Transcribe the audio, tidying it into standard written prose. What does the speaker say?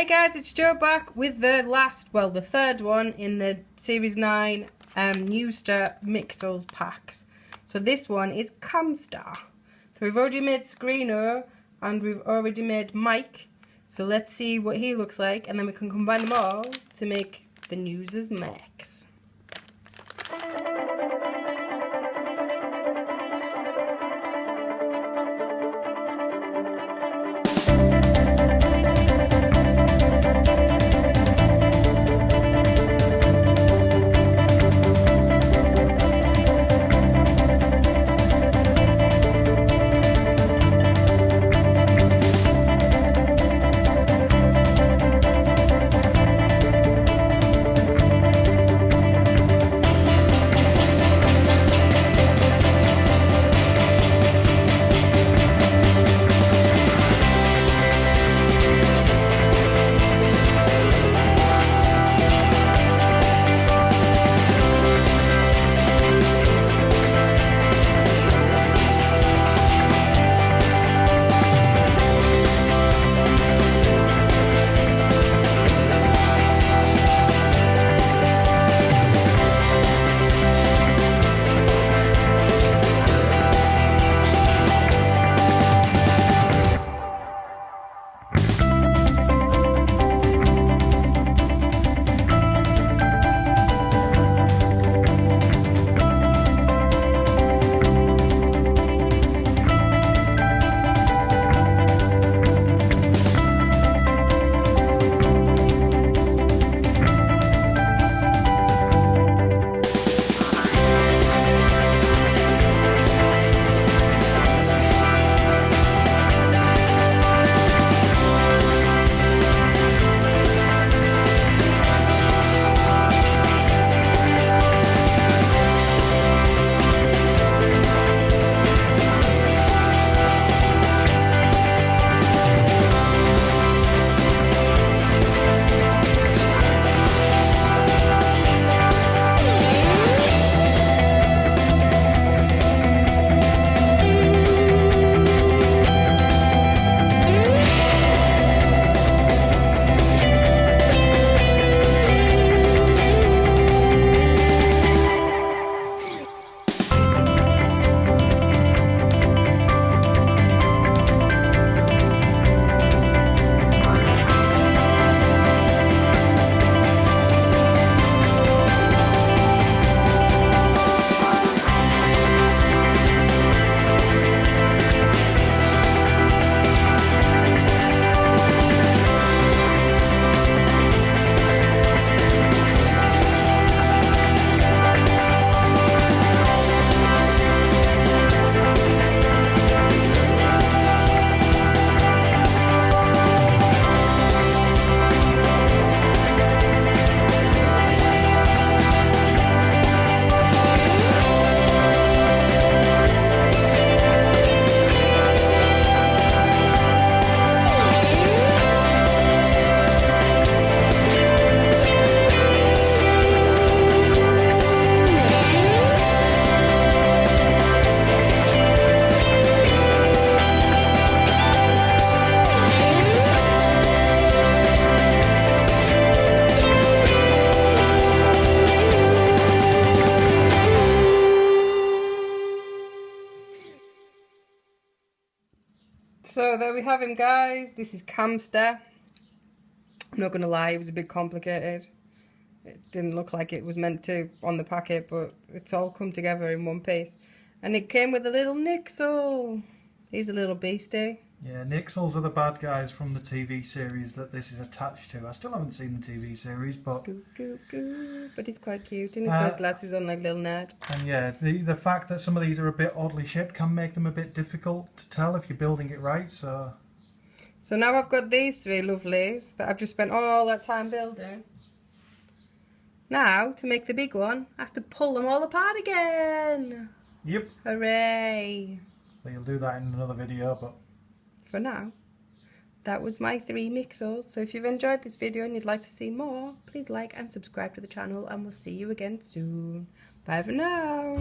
Hey guys, it's Jo back with the third one in the Series 9 Newzers Mixels packs. So this one is Camsta. So we've already made Screener and we've already made Mike. So let's see what he looks like and then we can combine them all to make the Newzers Max. So there we have him, guys. This is Camsta. I'm not going to lie, it was a bit complicated. It didn't look like it was meant to on the packet, but it's all come together in one piece. And it came with a little Nixel. He's a little beastie. Yeah, Mixels are the bad guys from the TV series that this is attached to. I still haven't seen the TV series, but... But he's quite cute, and he's got glasses on like little nerd. And yeah, the fact that some of these are a bit oddly shaped can make them a bit difficult to tell if you're building it right, so... So now I've got these three lovelies that I've just spent all that time building. Now, to make the big one, I have to pull them all apart again. Yep. Hooray. So you'll do that in another video, but... For now, that was my 3 Mixels. So if you've enjoyed this video and you'd like to see more, please like and subscribe to the channel, and we'll see you again soon. Bye for now.